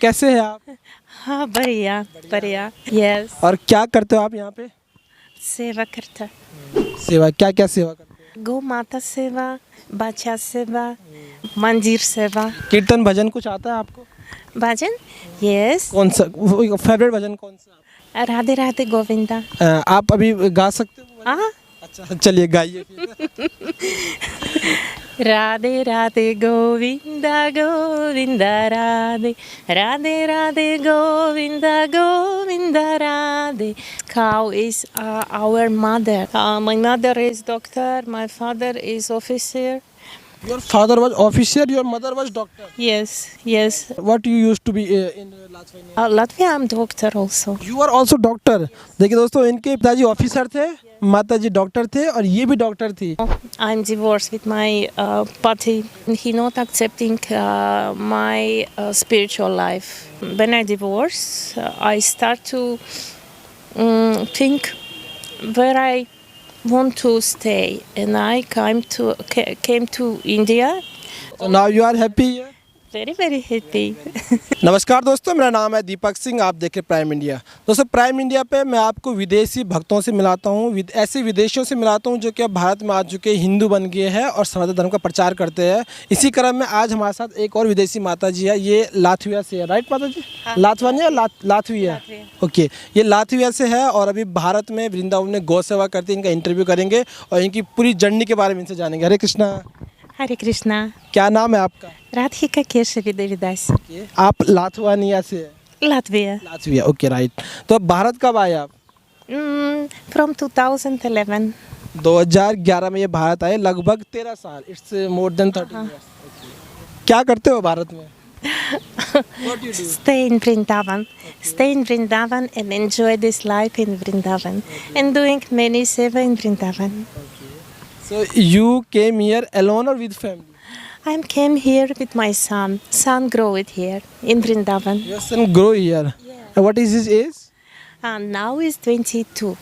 कैसे हैं आप? हाँ बढ़िया बढ़िया। यस। और क्या करते हो आप यहाँ पे? सेवा करता। सेवा, क्या क्या सेवा करते हो? गौ माता सेवा, बच्चा सेवा, मंदिर सेवा। कीर्तन भजन कुछ आता है आपको? भजन। यस। कौन सा फेवरेट भजन कौन सा? राधे राधे गोविंदा। आप अभी गा सकते हो? हाँ। अच्छा चलिए गाइए फिर। Radhe Radhe Govinda Govinda Radhe Radhe Radhe Govinda Govinda Radhe. Cow is our mother. My mother is doctor. My father is officer. Your father was officer, your mother was doctor. Yes. What you used to be in Latvia? Latvia, I'm doctor also. You are also doctor. देखिए दोस्तों, इनके पिताजी officer थे, माताजी doctor थे और ये भी डॉक्टर थी. I'm divorced with my pati. He not accepting my spiritual life. When I divorce, I start to think where I want to stay, and I came to India. So now you are happy here? Very happy. नमस्कार दोस्तों, मेरा नाम है दीपक सिंह, आप देख रहे prime India. दोस्तों prime India पे मैं आपको विदेशी भक्तों से मिलाता हूँ, ऐसे विदेशियों से मिलाता हूँ जो कि अब भारत में आ चुके हिंदू बन गए हैं और सनातन धर्म का प्रचार करते हैं. इसी क्रम में आज हमारे साथ एक और विदेशी माता जी है. ये लातविया से है, राइट माता जी? हाँ. लातवानिया लातविया. ओके, ये लातविया से है और अभी भारत में वृंदावन में गौ सेवा करती है. इनका इंटरव्यू करेंगे और इनकी पूरी जर्नी के बारे में इनसे जानेंगे. हरे कृष्णा. हरे कृष्णा. क्या नाम है आपका? राधिका केशवी देवीदास. आप लाथवानिया से है? लातविया. Okay right. तो अब भारत कब आए आप? From 2011. 2011 में ये भारत आए, लगभग 13 साल. It's more than 30 years. क्या करते हो भारत में? What do you do? Stay in Vrindavan and enjoy this life in Vrindavan and doing many seva in Vrindavan. So you came here alone or with family? I came here with my son. Son grow it here in Vrindavan. Your son grow here. Yeah. And what is his age? Now he's 22.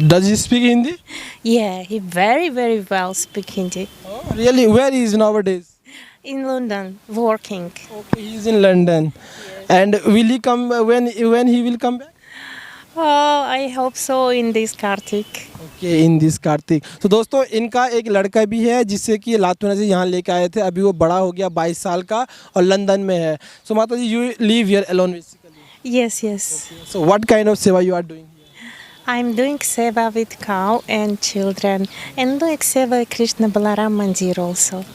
Does he speak Hindi? Yeah, he very well speak Hindi. Oh, really? Where he is nowadays? In London, working. Okay, he is in London. Yes. And will he come when he will come back? Oh, I hope so in this Kartik. Okay, in this Kartik. तो दोस्तों इनका एक लड़का भी है जिससे कि Latvia से यहाँ लेके आए थे. अभी वो बड़ा हो गया, 22 साल का, और लंदन में है. So mata ji, you live here alone basically? Yes. So what kind of seva you are doing here? I'm doing seva with cow and children and doing seva with Krishna Balaram Mandir also.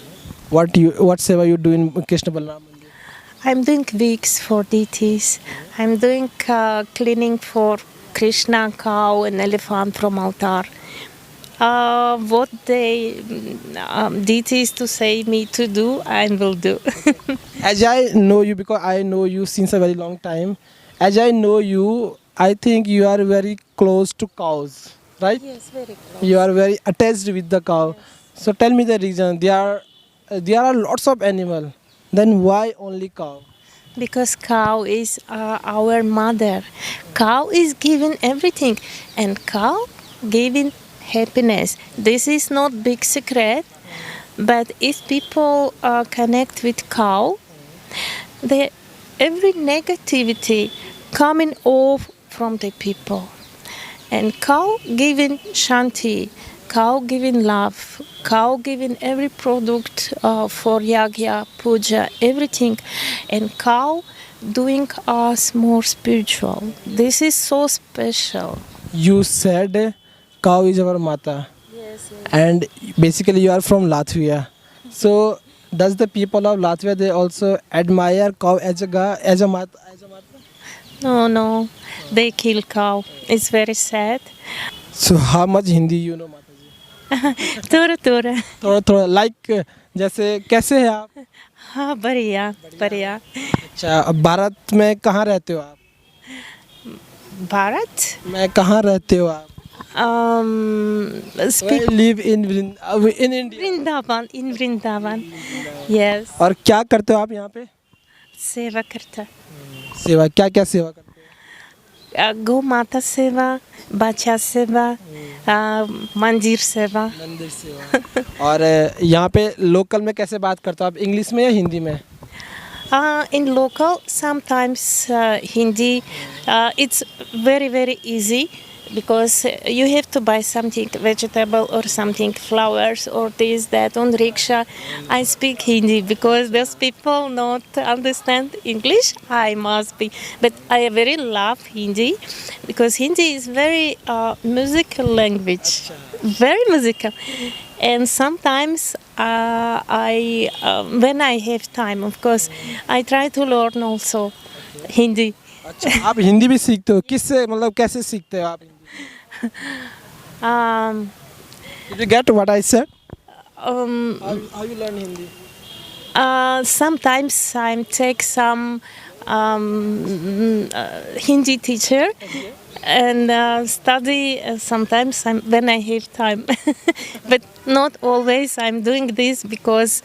What seva you do in Krishna Balaram Mandir? I'm doing wigs for deities. I'm doing cleaning for Krishna, cow and elephant from altar. What they deities to say me to do, I will do. As I know you, because I know you since a very long time, as I know you, I think you are very close to cows, right? Yes, very close. You are very attached with the cow. Yes. So tell me the reason. There are lots of animal. Then why only cow? Because cow is our mother. Cow is giving everything, and cow giving happiness. This is not big secret, but if people connect with cow, every negativity coming off from the people. And cow giving shanti, cow giving love, cow giving every product for yagya, puja, everything. And cow doing us more spiritual. This is so special. You said cow is our mata. Yes. And basically you are from Latvia. So does the people of Latvia, they also admire cow as a mata? No. They kill cow. It's very sad. So how much Hindi you know, Mataji? थोड़ा. Like जैसे कैसे है आप? हाँ बढ़िया. अच्छा, अब भारत में कहाँ रहते हो आप? भारत मैं कहाँ रहते हो आप? speak I live in India. Vrindavan. Yes. और क्या करते हो आप यहाँ पे? सेवा करता. सेवा, क्या क्या सेवा करते हो? गौ माता सेवा, बच्चा सेवा, मंदिर सेवा. मंदिर सेवा. और यहाँ पे लोकल में कैसे बात करते हो आप? इंग्लिश में या हिंदी में? In local, sometimes Hindi, it's very, very easy because you have to buy something vegetable or something flowers or this that on rickshaw. I speak Hindi because those people not understand English. I must be, but I very love Hindi because Hindi is very musical language, very musical. And sometimes when I have time, of course, I try to learn also Hindi. अच्छा आप हिंदी भी सीखते हो किससे मतलब कैसे सीखते हो आप Hindi Um, Did you get what I said um, how you learn Hindi Sometimes I take some Hindi teacher and study. Sometimes when I have time, but not always. I'm doing this because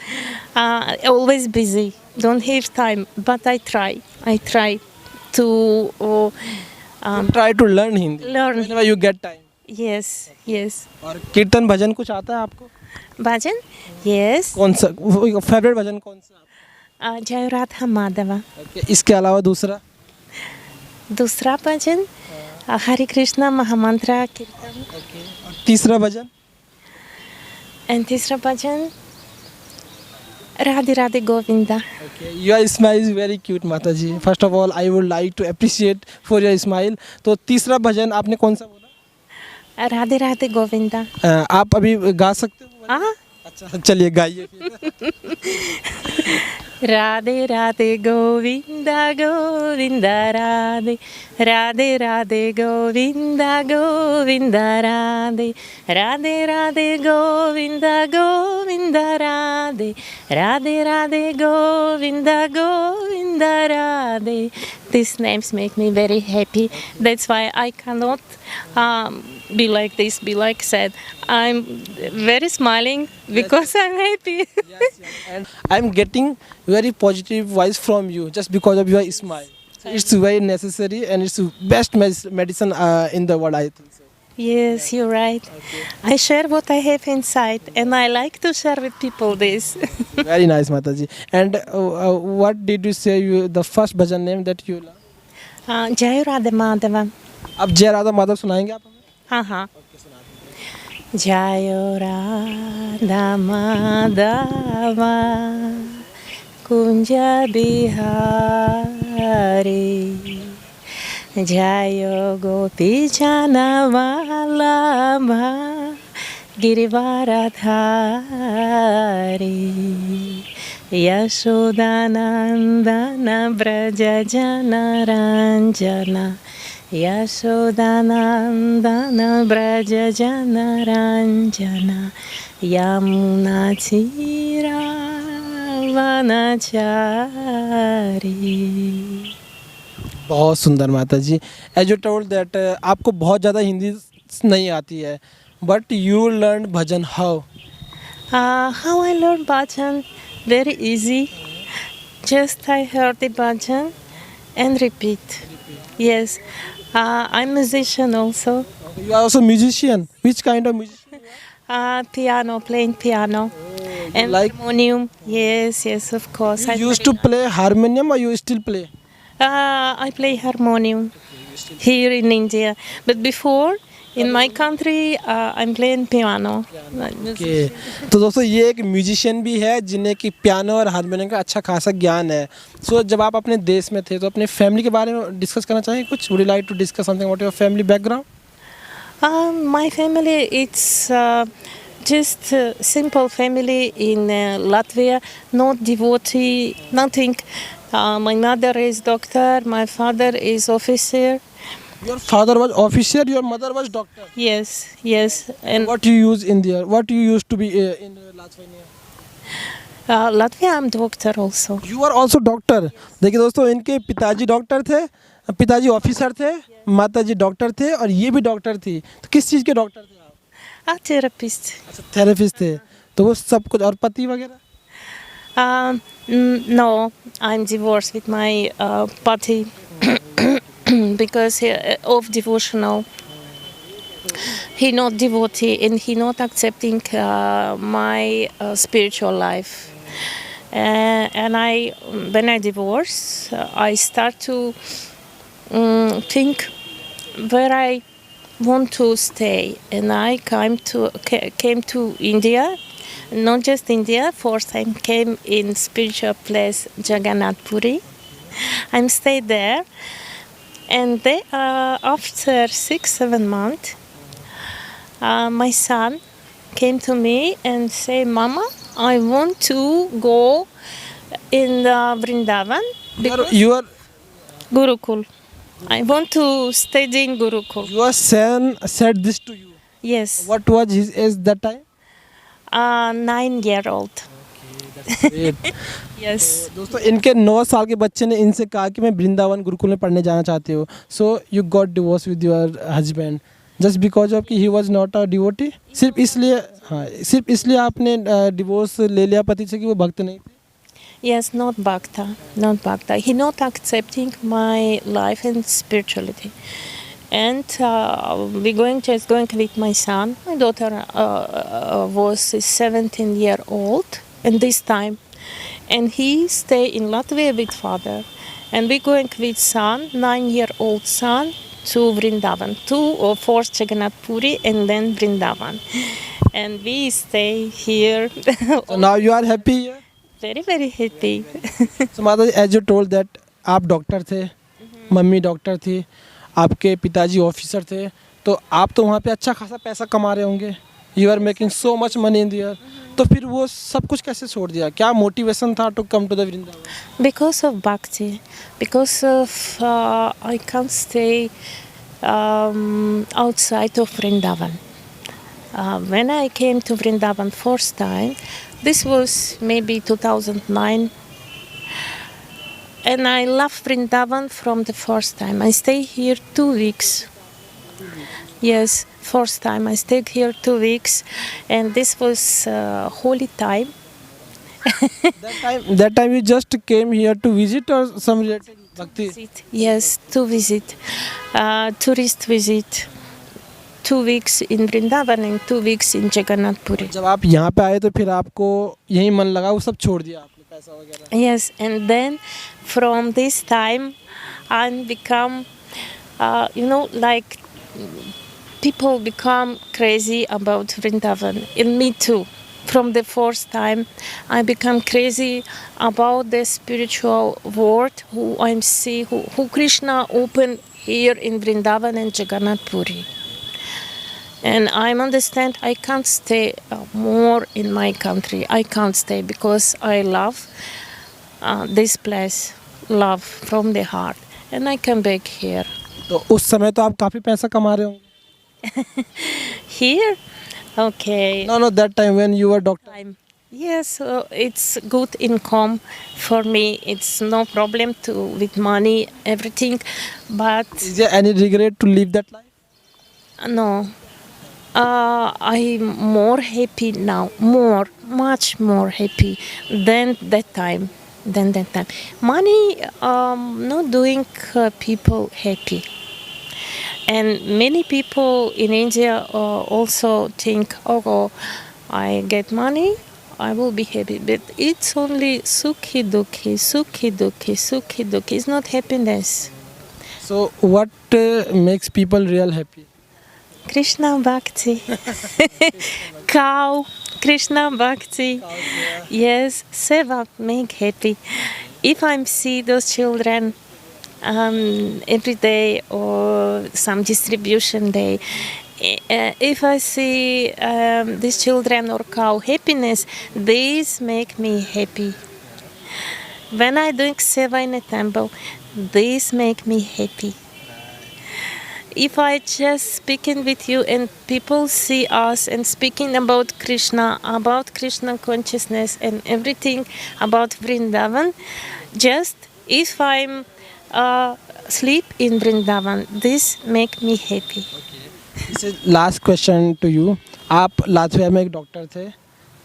always busy. Don't have time, but I try. I try to you try to learn Hindi learn. whenever you get time Yes, yes. और कीर्तन भजन कुछ आता है आपको Bhajan? Yes. कौन सा favourite भजन कौन सा Jai Radha Madhava. okay, इसके अलावा दूसरा दूसरा भजन हरे कृष्णा महामंत्र कीर्तन. और तीसरा भजन And तीसरा भजन Radhe Radhe Govinda. Okay, your smile is very cute, Mataji. First of all, I would like to appreciate for your smile. तो तीसरा भजन आपने कौन सा बोला? राधे राधे गोविंदा. आप अभी गा सकते हो? हाँ. अच्छा चलिए गाइए फिर. Radhe Radhe Govinda Govinda Radhe Radhe Radhe Govinda Govinda Radhe Radhe Radhe Govinda Govinda Radhe Radhe Radhe Govinda Govinda Radhe. These names make me very happy. That's why I cannot be like this, be like sad. I'm very smiling because I'm happy. And I'm getting very positive vibes from you just because of your smile. So it's very necessary and it's the best medicine in the world, I think so. Yes, you're right. I share what I have inside, and I like to share with people this. Very nice, Mataji. And what did you say the first bhajan name that you love? Jai Radha Madhava. अब जय राधा माधव सुनाएंगे आप हमें? हाँ हाँ. Jai Radha Madhava Kunja Bihari Jayo Gopi Jana Vallabha Girivaradhari Yashodanandana Braja Jana Ranjana Yashodanandana Braja Jana Ranjana Yamuna Tira Vanachari. बहुत सुंदर माता जी. एज यू टोल्ड दैट आपको बहुत ज़्यादा हिंदी नहीं आती है but you learn bhajan how How I learned bhajan? Very easy. Just I heard the bhajan and repeat. Yes. I'm musician also. you are also musician which kind of musician Piano, playing piano. And like harmonium. Yes, yes, of course. you used to play harmonium or you still play I play harmonium here in India. But before, in my country, I'm playing piano. okay. तो दोस्तों ये एक musician भी है जिन्हें कि piano और harmonium का अच्छा खासा ज्ञान है. सो जब आप अपने देश में थे तो अपने फैमिली के बारे में डिस्कस करना चाहेंगे कुछ would you like to discuss something about your family background My family, it's just simple family in Latvia, not devotee, nothing. My mother is doctor, my father is officer. Your father was officer, your mother was doctor. Yes, yes. And What you use in there? What you used to be in Latvia? Latvia, I'm doctor also. You are also doctor. देखिए दोस्तों इनके पिताजी doctor थे, पिताजी officer थे, माताजी doctor थे और ये भी डॉक्टर थी. तो किस चीज़ के डॉक्टर थे आप? Therapist. अच्छा थेरेपिस्ट थे. तो वो सब कुछ और पति वगैरह? No, I'm divorced with my pati because of devotional. He not devotee and he not accepting my spiritual life. And when I divorce, I start to think where I want to stay, and I came to India. Not just India. First time came in spiritual place Jagannath Puri. I'm stayed there, and after 6-7 months, my son came to me and say, "Mama, I want to go in Vrindavan You are Gurukul. I want to study in Gurukul." your son said this to you. Yes, What was his age that time? 9-year-old. Great. Yes. दोस्तों इनके 9 साल के बच्चे ने इनसे कहा कि मैं वृंदावन गुरुकुल में पढ़ने जाना चाहती हूँ. So you got divorce with your husband just because of कि he was not a devotee. सिर्फ इसलिए आपने डिवोर्स ले लिया पति से कि वो भक्त नहीं थे. Yes, not Bhakta, not Bhakta. He not accepting my life and spirituality. And just going with my son. My daughter was 17-year-old, and this time, and he stay in Latvia with father, and we going with son, 9-year-old son, to Vrindavan, to first Jagannath Puri and then Vrindavan, and we stay here. So now you are happy here. Very very happy. So माता जी as you told that आप doctor थे, mummy doctor थी, आपके पिताजी officer थे, तो आप तो वहाँ पे अच्छा खासा पैसा कमा रहे होंगे. You are making so much money in there. तो फिर वो सब कुछ कैसे छोड़ दिया? क्या मोटिवेशन था to come to the Vrindavan? Because of bhakti, because of I can't stay outside of Vrindavan. When I came to Vrindavan first time, this was maybe 2009, and I love Vrindavan from the first time. I stay here 2 weeks. Yes, first time I stayed here 2 weeks, and this was holy time. That time you just came here to visit or some related bhakti? Yes, to visit, tourist visit. 2 weeks in Vrindavan and 2 weeks in Jagannath Puri. जब आप यहाँ पे आए तो फिर आपको यही मन लगा, वो सब छोड़ दिया आपने पैसा वगैरह? Yes, and then from this time I become, like people become crazy about Vrindavan, and me too. From the first time, I become crazy about the spiritual world who I see, who Krishna opened here in Vrindavan and Jagannath Puri. And I understand I can't stay more in my country. I can't stay because I love this place, love from the heart, and I come back here. तो उस समय तो आप काफ़ी पैसा कमा रहे होंगे. Here, okay. No, that time when you were doctor. Yes, it's good income for me. It's no problem with money, everything. But Is there any regret to live that life? no. I'm more happy now, much more happy than that time. Money not doing people happy. And many people in India also think, oh, I get money, I will be happy. But it's only sukhi dukhi, sukhi dukhi, sukhi dukhi. It's not happiness. So what makes people real happy? Krishna Bhakti. Cow, Krishna Bhakti. Yes, Seva make happy. If I see those children every day or some distribution day, if I see these children or cow happiness, these make me happy. When I do Seva in a temple, these make me happy. If I just speaking with you and people see us and speaking about Krishna consciousness and everything about Vrindavan, just if I'm sleep in Vrindavan, this make me happy. This is last question to you. आप Latvia में एक doctor थे,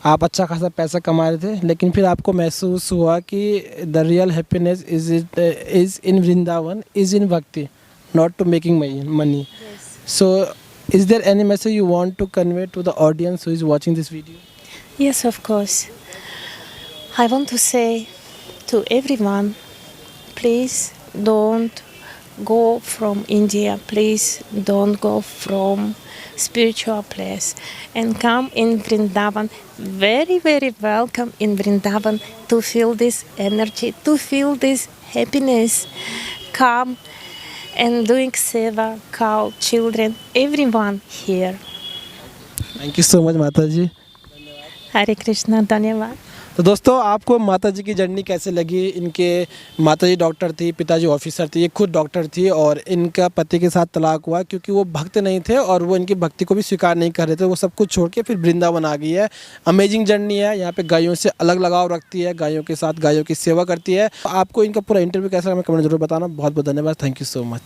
आप अच्छा खासा पैसा कमा रहे थे, लेकिन फिर आपको महसूस हुआ कि the real happiness is in Vrindavan, is in भक्ति, not to making money. Yes. So is there any message you want to convey to the audience who is watching this video? Yes, of course. I want to say to everyone, please don't go from India. Please don't go from spiritual place and come in Vrindavan. Very, very welcome in Vrindavan to feel this energy, to feel this happiness. Come and doing seva, cow, children, everyone here. Thank you so much माता जी। Hare Krishna, धन्यवाद। तो दोस्तों आपको माता जी की journey कैसे लगी? इनके माता जी डॉक्टर थी, पिताजी ऑफिसर थे, ये खुद डॉक्टर थी और इनका पति के साथ तलाक हुआ क्योंकि वो भक्त नहीं थे और वो इनकी भक्ति को भी स्वीकार नहीं कर रहे थे। वो सब कुछ छोड़ के फिर वृंदावन आ गई है। अमेजिंग जर्नी है। यहाँ पे गायों से अलग लगाव रखती है, गायों के साथ गायों की सेवा करती है। आपको इनका पूरा इंटरव्यू कैसा लगा कमेंट जरूर बताना। बहुत बहुत धन्यवाद। Thank you so much.